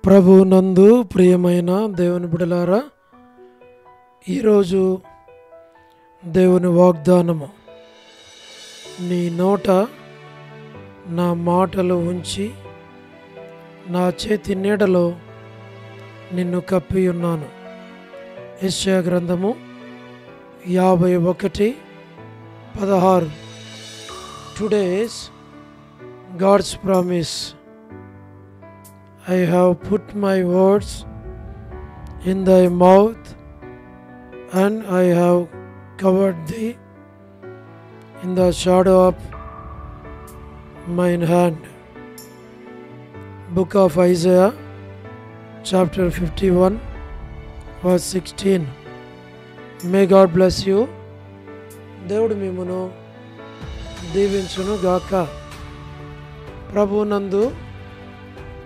ప్రభు నందు ప్రియమైన దేవుని బిడ్డలారా, ఈరోజు దేవుని వాగ్దానము, నీ నోట నా మాటలు ఉంచి నా చేతి నీడలో నిన్ను కప్పి ఉన్నాను. యెషయా గ్రంథము 51:16. Today's God's promise. I have put my words in thy mouth, and I have covered thee in the shadow of mine hand. Book of Isaiah, chapter 51, verse 16. May God bless you. దేవుడు మిమ్మును దీవించును గాక. ప్రభునందు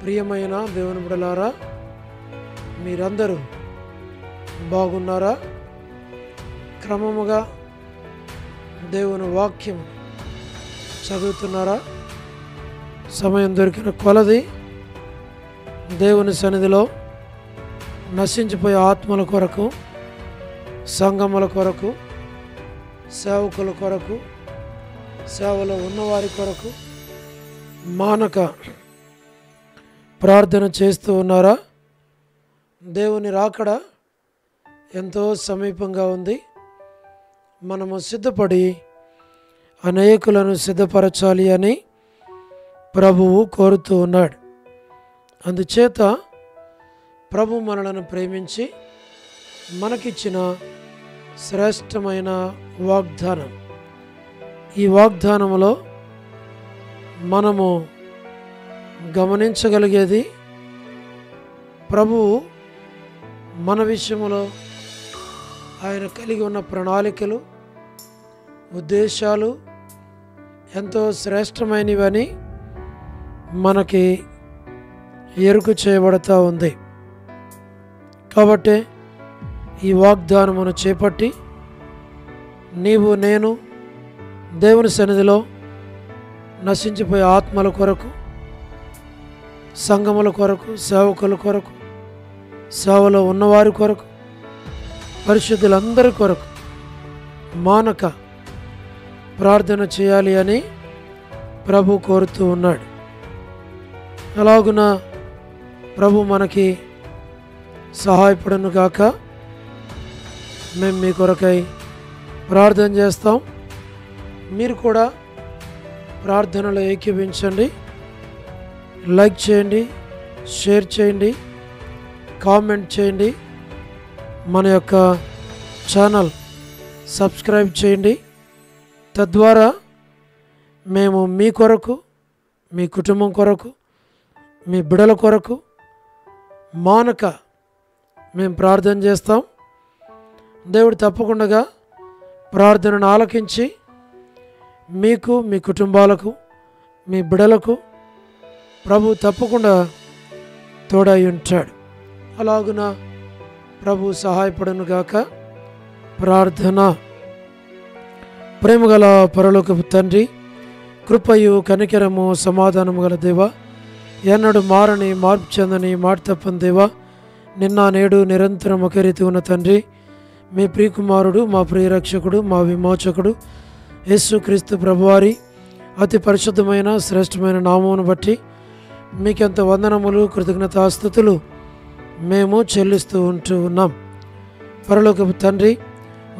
ప్రియమైన దేవుని బిడ్డలారా, మీరందరూ బాగున్నారా? క్రమముగా దేవుని వాక్యం చదువుతున్నారా? సమయం దొరికిన కొలది దేవుని సన్నిధిలో నశించిపోయే ఆత్మల కొరకు, సంఘముల కొరకు, సేవకుల కొరకు, సేవలో ఉన్నవారి కొరకు మానక ప్రార్థన చేస్తూ ఉన్నారా? దేవుని రాకడ ఎంతో సమీపంగా ఉంది. మనము సిద్ధపడి అనేకులను సిద్ధపరచాలి అని ప్రభువు కోరుతూ ఉన్నాడు. అందుచేత ప్రభు మనలను ప్రేమించి మనకిచ్చిన శ్రేష్టమైన వాగ్దానం, ఈ వాగ్దానములో మనము గమనించగలిగేది, ప్రభువు మన విషయంలో ఆయన కలిగి ఉన్న ప్రణాళికలు, ఉద్దేశాలు ఎంతో శ్రేష్టమైనవని మనకి ఎరుక చేయబడతా ఉంది. కాబట్టి ఈ వాగ్దానమును చేపట్టి నీవు నేను దేవుని సన్నిధిలో నశించిపోయే ఆత్మల కొరకు, సంఘముల కొరకు, సేవకుల కొరకు, సేవలో ఉన్నవారి కొరకు, పరిశుద్ధులందరి కొరకు మానక ప్రార్థన చేయాలి అని ప్రభు కోరుతూ ఉన్నాడు. అలాగున ప్రభు మనకి సహాయపడను గాక. మేము మీ కొరకై ప్రార్థన చేస్తాం. మీరు కూడా ప్రార్థనలో ఏకీభవించండి. లైక్ చేయండి, షేర్ చేయండి, కామెంట్ చేయండి, మన యొక్క ఛానల్ సబ్స్క్రైబ్ చేయండి. తద్వారా మేము మీ కొరకు, మీ కుటుంబం కొరకు, మీ బిడ్డల కొరకు మానక మేము ప్రార్థన చేస్తాం. దేవుడు తప్పకుండా ప్రార్థనను ఆలకించి మీకు, మీ కుటుంబాలకు, మీ బిడ్డలకు ప్రభు తప్పకుండా తోడై ఉంటాడు. అలాగున ప్రభు సహాయపడను గాక. ప్రార్థన. ప్రేమగల పరలోకపు తండ్రి, కృపయు కనికరము సమాధానము గల దేవ, ఎన్నడు మారని మార్పు చెందని మాట తప్పని దేవ, నిన్న నేడు నిరంతరం ఒకే రీతి ఉన్న తండ్రి, మీ ప్రియకుమారుడు, మా ప్రియరక్షకుడు, మా విమోచకుడు యేసుక్రీస్తు ప్రభువారి అతి పరిశుద్ధమైన శ్రేష్టమైన నామమును బట్టి మీకెంత వందనములు, కృతజ్ఞతాస్తుతులు మేము చెల్లిస్తూ ఉన్నాం. పరలోకపు తండ్రి,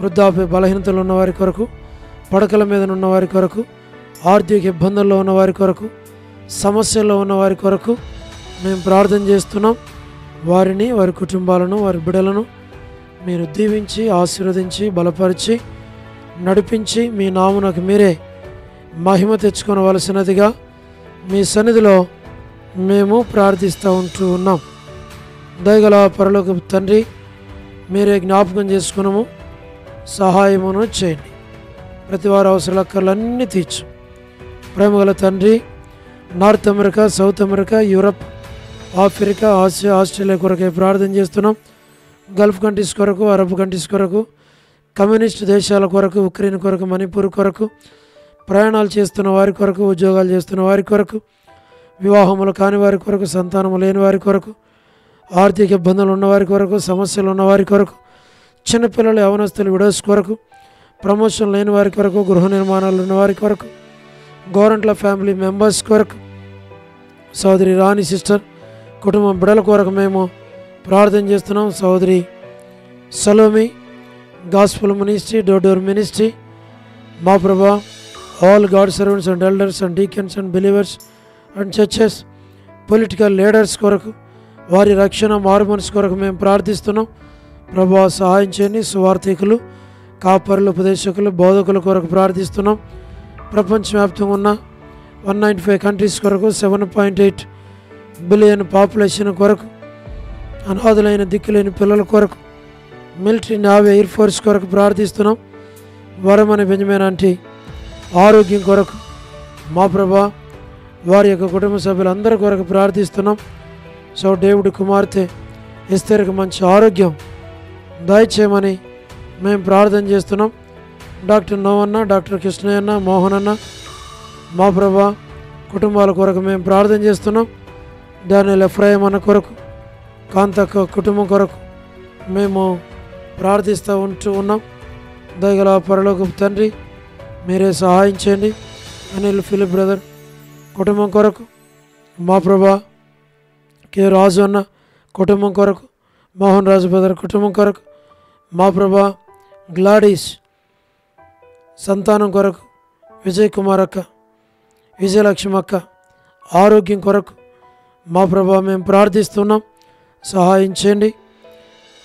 వృద్ధాప్య బలహీనతలు ఉన్నవారి కొరకు, పడకల మీద ఉన్నవారి కొరకు, ఆర్థిక ఇబ్బందుల్లో ఉన్నవారి కొరకు, సమస్యల్లో ఉన్నవారి కొరకు మేము ప్రార్థన చేస్తున్నాం. వారిని, వారి కుటుంబాలను, వారి బిడ్డలను మీరు దీవించి, ఆశీర్వదించి, బలపరిచి, నడిపించి మీ నామునకు మీరే మహిమ తెచ్చుకోవలసినదిగా మీ సన్నిధిలో మేము ప్రార్థిస్తూ ఉన్నాం. దయగల పరలోకపు తండ్రి, మీరే జ్ఞాపకం చేసుకున్నాము, సహాయమును చేయండి. ప్రతి వారి అవసరాలన్నీ తీర్చు. ప్రేమగల తండ్రి, north America, south America, Europe, Africa, Asia, Australia కొరకే ప్రార్థన చేస్తున్నాం. గల్ఫ్ కంట్రీస్ కొరకు, అరబ్ కంట్రీస్ కొరకు, కమ్యూనిస్ట్ దేశాల కొరకు, ఉక్రెయిన్ కొరకు, మణిపూర్ కొరకు, ప్రయాణాలు చేస్తున్న వారి కొరకు, ఉద్యోగాలు చేస్తున్న వారి కొరకు, వివాహములు కాని వారి కొరకు, సంతానము లేని వారి కొరకు, ఆర్థిక ఇబ్బందులు ఉన్నవారి కొరకు, సమస్యలు ఉన్నవారి కొరకు, చిన్నపిల్లలు యవనస్తులు విడోస్ కొరకు, ప్రమోషన్ లేని వారి కొరకు, గృహ నిర్మాణాలు ఉన్నవారి కొరకు, గవర్నమెంట్ల ఫ్యామిలీ మెంబర్స్ కొరకు, సోదరి రాణి సిస్టర్ కుటుంబం బిడల కొరకు మేము ప్రార్థన చేస్తున్నాం. సోదరి Salomi gospel ministry, door ministry, మా ప్రభా all God servants and elders and deacons and believers and churches, political leaders కొరకు, వారి రక్షణ మారుమనసు కొరకు మేము ప్రార్థిస్తున్నాం. ప్రభా సహాయం చేయండి. సువార్థికులు, కాపరులు, ఉపదేశకులు, బోధకుల కొరకు ప్రార్థిస్తున్నాం. ప్రపంచవ్యాప్తంగా ఉన్న 195 కంట్రీస్ కొరకు, 7.8 బిలియన్ పాపులేషన్ కొరకు, అనాథులైన దిక్కులేని పిల్లల కొరకు, మిలిటరీ, నేవీ, ఎయిర్ ఫోర్స్ కొరకు ప్రార్థిస్తున్నాం. వరమని బెంజమిన్ ఆంటీ ఆరోగ్యం కొరకు, మా ప్రభా వారి యొక్క కుటుంబ సభ్యులందరి కొరకు ప్రార్థిస్తున్నాం. సో డేవిడ్ కుమార్తె ఎస్తేర్కి మంచి ఆరోగ్యం దయచేయమని మేము ప్రార్థన చేస్తున్నాం. డాక్టర్ నోవన్న, డాక్టర్ కృష్ణయ్యన్న, మోహన్ అన్న, మా ప్రభా కుటుంబాల కొరకు మేము ప్రార్థన చేస్తున్నాం. డానియల్ ఎఫ్రాయిం అన్న కొరకు, కాంతక్క కుటుంబం కొరకు మేము ప్రార్థిస్తూ ఉన్నాం. దయగల పరలోకపు తండ్రి మీరే సహాయం చేయండి. అనిల్ ఫిలిప్ బ్రదర్ కుటుంబం కొరకు, మా ప్రభా కె రాజు అన్న కుటుంబం కొరకు, మోహన్ రాజు బ్రదర్ కుటుంబం కొరకు, మా ప్రభా గ్లాడీస్ సంతానం కొరకు, విజయ్ కుమార్ అక్క, విజయలక్ష్మి అక్క ఆరోగ్యం కొరకు, మా ప్రభా మేము ప్రార్థిస్తున్నాం. సహాయం చేయండి.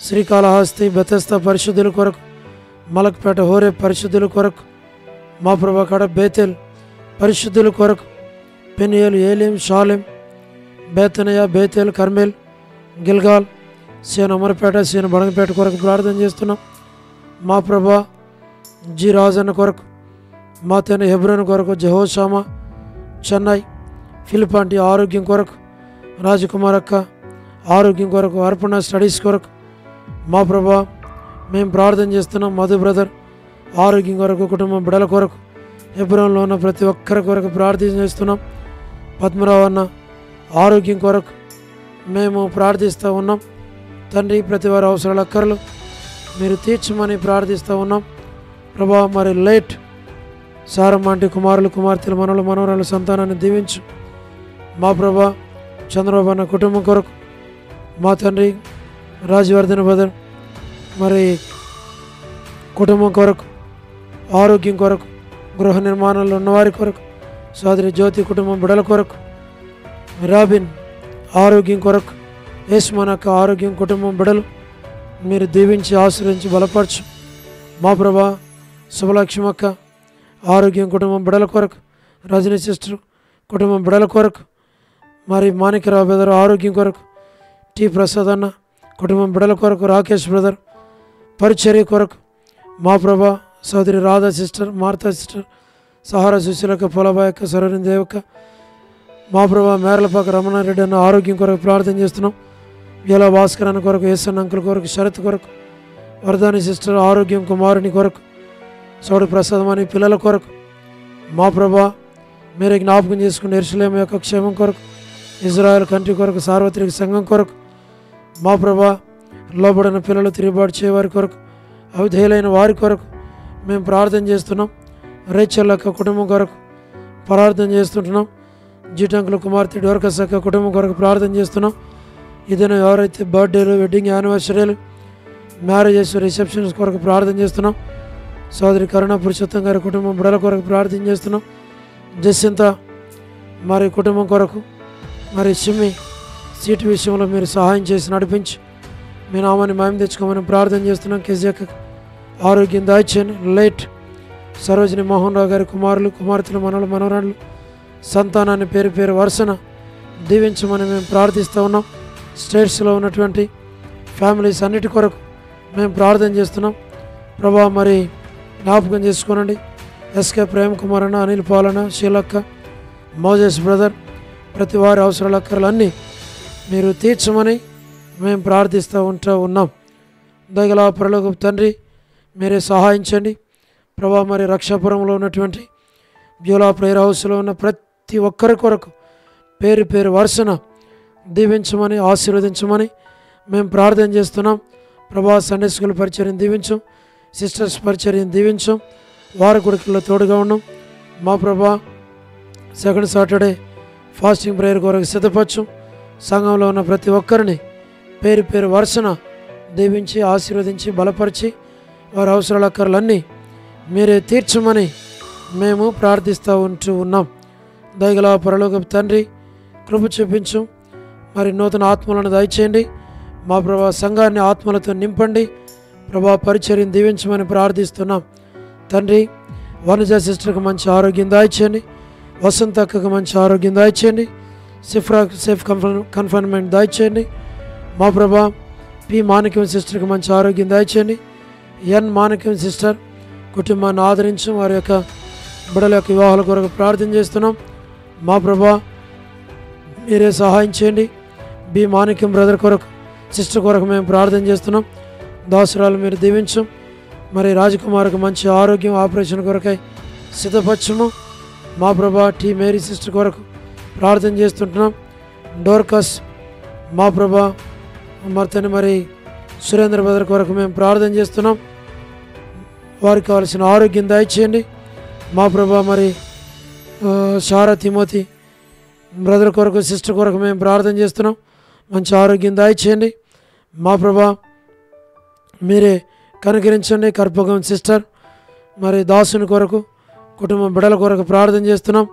శ్రీకాళహస్తి బెతెస్తా పరిశుద్ధుల కొరకు, మలక్పేట హోరే పరిశుద్ధుల కొరకు, మా ప్రభా కడ బేతెల్ పరిశుద్ధుల కొరకు, పెనియేల్, ఏలిం, షాలెం, బేతనయ, బేతెల్, కర్మేల్, గిల్గాల్, సేన అమరపేట, సేన బడంగపేట కొరకు ప్రార్థన చేస్తున్నాం. మా ప్రభా జి రాజన్న కొరకు, మా తన హెబ్రోన్ కొరకు, జెహోషామా, చెన్నై, ఫిలిపాంటి ఆరోగ్యం కొరకు, రాజకుమార్ అక్క ఆరోగ్యం కొరకు, అర్పణ స్టడీస్ కొరకు, మా ప్రభా మేము ప్రార్థన చేస్తున్నాం. మధు బ్రదర్ ఆరోగ్యం కొరకు, కుటుంబం బిడల కొరకు, హెబ్రోన్లో ఉన్న ప్రతి ఒక్కరి కొరకు ప్రార్థన చేస్తున్నాం. పద్మరావు అన్న ఆరోగ్యం కొరకు మేము ప్రార్థిస్తూ ఉన్నాం. తండ్రి ప్రతి వారి అవసరాల అక్కర్లు మీరు తీర్చమని ప్రార్థిస్తూ ఉన్నాం. ప్రభా మరి లేట్ సారమ్మంటి కుమారులు, కుమార్తెలు, మనవలు, మనవరాలు సంతానాన్ని దీవించు. మా ప్రభా చంద్రబాబు అన్న కుటుంబం కొరకు, మా తండ్రి రాజవర్ధన్ బ్రదర్ మరి కుటుంబం కొరకు, ఆరోగ్యం కొరకు, గృహ నిర్మాణంలో ఉన్నవారి కొరకు, సోదరి జ్యోతి కుటుంబం బిడల కొరకు, రాబిన్ ఆరోగ్యం కొరకు, యేసుమనక్క ఆరోగ్యం, కుటుంబం బిడలు మీరు దీవించి ఆశ్రయించి బలపరచు. మా ప్రభా శుభలక్ష్మి అక్క ఆరోగ్యం, కుటుంబం బిడల కొరకు, రజనీ సిస్టర్ కుటుంబం బిడల కొరకు, మరి మాణిక్యరావు బ్రదర్ ఆరోగ్యం కొరకు, టి ప్రసాద్ అన్న కుటుంబం బిడల కొరకు, రాకేష్ బ్రదర్ పరిచర్య కొరకు, మా ప్రభా సోదరి రాధా సిస్టర్, మార్తా సిస్టర్, సహారా సుశీలక, పొలబాయక్క, సరోని దేవక్క, మా ప్రభా మేరలపాక రమణారెడ్డి అన్న ఆరోగ్యం కొరకు ప్రార్థన చేస్తున్నాం. వేలా భాస్కర్ అన్న కొరకు, ఏసన్న అంకుల్ కొరకు, శరత్ కొరకు, వరదాని సిస్టర్ ఆరోగ్యం, కుమారుని కొరకు, సోడు ప్రసాదం అని పిల్లల కొరకు, మా ప్రభా మీరే జ్ఞాపకం చేసుకుని యెరూషలేము యొక్క క్షేమం కొరకు, ఇజ్రాయెల్ కంట్రీ కొరకు, సార్వత్రిక సంఘం కొరకు, మా ప్రభా లోబడిన పిల్లలు తిరుగుబాటు చేయవారి కొరకు, అవిధేయులైన వారి కొరకు మేము ప్రార్థన చేస్తున్నాం. రేచల్ అక్క కుటుంబం కొరకు ప్రార్థన చేస్తుంటున్నాం. జీటంకుల కుమార్తె డోర్కస్ అక్క కుటుంబం కొరకు ప్రార్థన చేస్తున్నాం. ఇదైనా ఎవరైతే బర్త్డేలు, వెడ్డింగ్ యానివర్సరీలు, మ్యారేజెస్, రిసెప్షన్స్ కొరకు ప్రార్థన చేస్తున్నాం. సోదరి కరుణ పురుషోత్తం గారి కుటుంబం బిడల కొరకు ప్రార్థన చేస్తున్నాం. జస్సింత మరి కుటుంబం కొరకు, మరి సిమ్మి సీటు విషయంలో మీరు సహాయం చేసి నడిపించి మీ నామాన్ని మాయం తెచ్చుకోమని ప్రార్థన చేస్తున్నాం. కేజీఎక్ ఆరోగ్యం దాయిచేయండి. లేట్ సరోజిని మోహన్ రావు గారి కుమారులు, కుమార్తెలు, మనవలు, మనవరాళ్ళు సంతానాన్ని పేరు పేరు వరుసన దీవించమని మేము ప్రార్థిస్తూ ఉన్నాం. స్టేట్స్లో ఉన్నటువంటి ఫ్యామిలీస్ అన్నిటి కొరకు మేము ప్రార్థన చేస్తున్నాం. ప్రభా మరి జ్ఞాపకం చేసుకోనండి. ఎస్కే ప్రేమ్ కుమార్ అన్న, అనిల్ పాలన, షీలక్క, మోజెస్ బ్రదర్ ప్రతి వారి అవసరాల అక్కర్లన్నీ మీరు తీర్చమని మేము ప్రార్థిస్తూ ఉన్నాం. దయగల పరలోకపు తండ్రి మీరే సహాయించండి. ప్రభా మరి రక్షాపురంలో ఉన్నటువంటి బ్యూలా ప్రేయర్ హౌస్లో ఉన్న ప్రతి ఒక్కరి కొరకు పేరు పేరు వరుసన దీవించమని ఆశీర్వదించమని మేము ప్రార్థన చేస్తున్నాం. ప్రభా సండే స్కూల్ పరిచర్యను దీవించం, సిస్టర్స్ పరిచర్యను దీవించం, వార కొడుకుల్లో తోడుగా ఉన్నాం. మా ప్రభా సెకండ్ సాటర్డే ఫాస్టింగ్ ప్రేయర్ కొరకు సిద్ధపరచం. సంఘంలో ఉన్న ప్రతి ఒక్కరిని పేరు పేరు వరుసన దీవించి ఆశీర్వదించి బలపరిచి వారి అవసరాల అక్కర్లన్నీ మీరే తీర్చమని మేము ప్రార్థిస్తూ ఉన్నాం. దయగల పరలోకపు తండ్రి, కృప చూపించు. మరి నూతన ఆత్మలను దయచేయండి. మా ప్రభా సంఘాన్ని ఆత్మలతో నింపండి. ప్రభా పరిచర్యను దీవించమని ప్రార్థిస్తున్నాం. తండ్రి, వనజ సిస్టర్కి మంచి ఆరోగ్యం దయచేయండి. వసంత అక్కకు మంచి ఆరోగ్యం దయచేయండి. సేఫ్ కన్ఫైన్మెంట్ దయచేయండి. మా ప్రభా పి మాణిక్యం సిస్టర్కి మంచి ఆరోగ్యం దయచేయండి. ఎన్ మాణిక్యం సిస్టర్ కుటుంబాన్ని ఆదరించి వారి యొక్క బిడ్డల యొక్క వివాహాల కొరకు ప్రార్థన చేస్తున్నాం. మా ప్రభా మీరే సహాయం చేయండి. బి మాణిక్యం బ్రదర్ కొరకు, సిస్టర్ కొరకు మేము ప్రార్థన చేస్తున్నాం. దాసురాలు మీరు దీవించం. మరి రాజకుమార్కి మంచి ఆరోగ్యం, ఆపరేషన్ కొరకై సిద్ధపరచము. మా ప్రభా టీ మేరీ సిస్టర్ కొరకు ప్రార్థన చేస్తుంటున్నాం. డోర్కస్ మా ప్రభా మరి సురేంద్ర బ్రదర్ కొరకు మేము ప్రార్థన చేస్తున్నాం. వారికి కావాల్సిన ఆరోగ్యం దయచేయండి. మా ప్రభా మరి షారా తిమోతి బ్రదర్ కొరకు, సిస్టర్ కొరకు మేము ప్రార్థన చేస్తున్నాం. మంచి ఆరోగ్యం దయచేయండి. మా ప్రభా మీరే కనుకరించండి. కర్పగం సిస్టర్ మరి దాసుని కొరకు, కుటుంబం బిడ్డల కొరకు ప్రార్థన చేస్తున్నాం.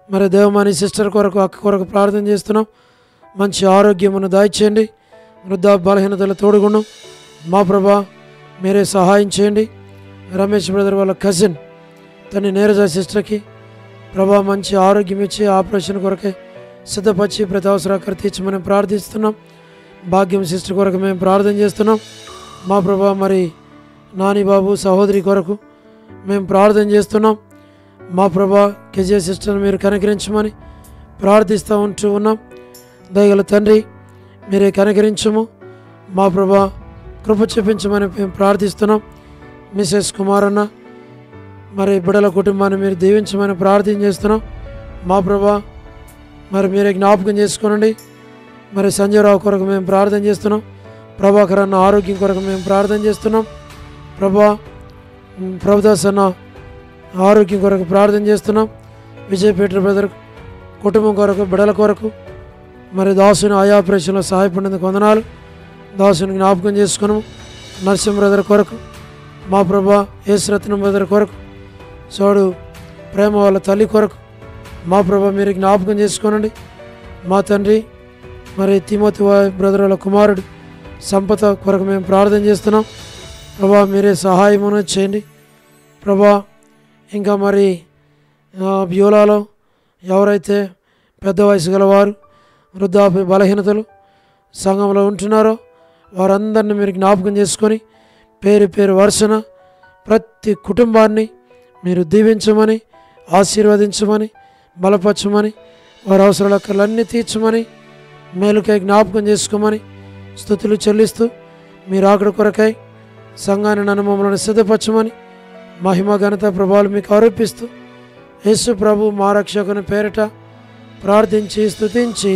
మరి దేవమాని సిస్టర్ కొరకు, అక్క కొరకు ప్రార్థన చేస్తున్నాం. మంచి ఆరోగ్యమును దయచేయండి. వృద్ధ బలహీనతల తోడుగుండం. మా ప్రభా మీరే సహాయం చేయండి. రమేష్ బ్రదర్ వాళ్ళ కజిన్ తన నీరజ సిస్టర్కి ప్రభా మంచి ఆరోగ్యం ఇచ్చి ఆపరేషన్ కొరకే సిద్ధపరిచి ప్రతి అవసరాకర తీర్చమని ప్రార్థిస్తున్నాం. భాగ్యం సిస్టర్ కొరకు మేము ప్రార్థన చేస్తున్నాం. మా ప్రభా మరి నాని బాబు సహోదరి కొరకు మేము ప్రార్థన చేస్తున్నాం. మా ప్రభా కెజే సిస్టర్ని మీరు కనికరించమని ప్రార్థిస్తూ ఉన్నాం. దయగల తండ్రి మీరే కనికరించము. మా ప్రభా కృప చూపించమని మేము ప్రార్థిస్తున్నాం. మిసెస్ కుమారన్న మరి బిడ్డల కుటుంబాన్ని మీరు దీవించమని ప్రార్థన చేస్తున్నాం. మా ప్రభా మరి మీరే జ్ఞాపకం చేసుకోనండి. మరి సంజయరావు కొరకు మేము ప్రార్థన చేస్తున్నాం. ప్రభాకర్ అన్న ఆరోగ్యం కొరకు మేము ప్రార్థన చేస్తున్నాం. ప్రభుదాస్ అన్న ఆరోగ్యం కొరకు ప్రార్థన చేస్తున్నాం. విజయ్ పీటర్ బ్రదర్ కుటుంబం కొరకు, బిడ్డల కొరకు మరి దాసుని ఆయా ఆపరేషన్లో సహాయపడినందుకు వందనాలు. దాసుని జ్ఞాపకం చేసుకున్నాము. నరసింహ బ్రదర్ కొరకు, మా ప్రభా యేసురత్నం బ్రదర్ కొరకు, సోడు ప్రేమ వాళ్ళ తల్లి కొరకు మా ప్రభా మీరు జ్ఞాపకం చేసుకోనండి. మా తండ్రి మరి తిమోతి బ్రదర్ వాళ్ళ కుమారుడు సంపద కొరకు మేము ప్రార్థన చేస్తున్నాం. ప్రభా మీరే సహాయమును చేయండి. ప్రభా ఇంకా మరి బ్యూలాలో ఎవరైతే పెద్ద వయసు గలవారు, వృద్ధాప్య బలహీనతలు సంఘంలో ఉంటున్నారో వారందరినీ మీరు జ్ఞాపకం చేసుకొని పేరు పేరు వరుసన ప్రతి కుటుంబాన్ని మీరు దీవించమని, ఆశీర్వదించమని, బలపరచమని, వారి అవసరాలన్నీ తీర్చమని, మేలుకై జ్ఞాపకం చేసుకోమని స్తుతులు చెల్లిస్తూ మీరు ఆకడ కొరకై సంఘాన్ని నన్ను మమ్మల్ని సిద్ధపరచమని మహిమ ఘనత ప్రభావాలు మీకు ఆరోపిస్తూ యేసు ప్రభు మా రక్షకుని పేరిట ప్రార్థించి స్తుతించి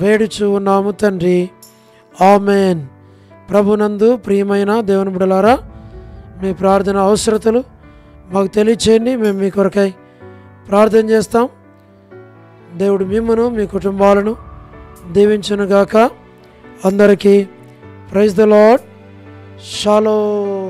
వేడుచు ఉన్నాము తండ్రి. ఆమెన్. ప్రభునందు ప్రియమైన దేవుని బిడ్డలారా, మీ ప్రార్థన అవసరతలు మాకు తెలియచేయండి. మేము మీ కొరకై ప్రార్థన చేస్తాం. దేవుడు మిమ్మును మీ కుటుంబాలను దీవించునుగాక. అందరికీ ప్రైజ్ ద లార్డ్. షాలోమ్.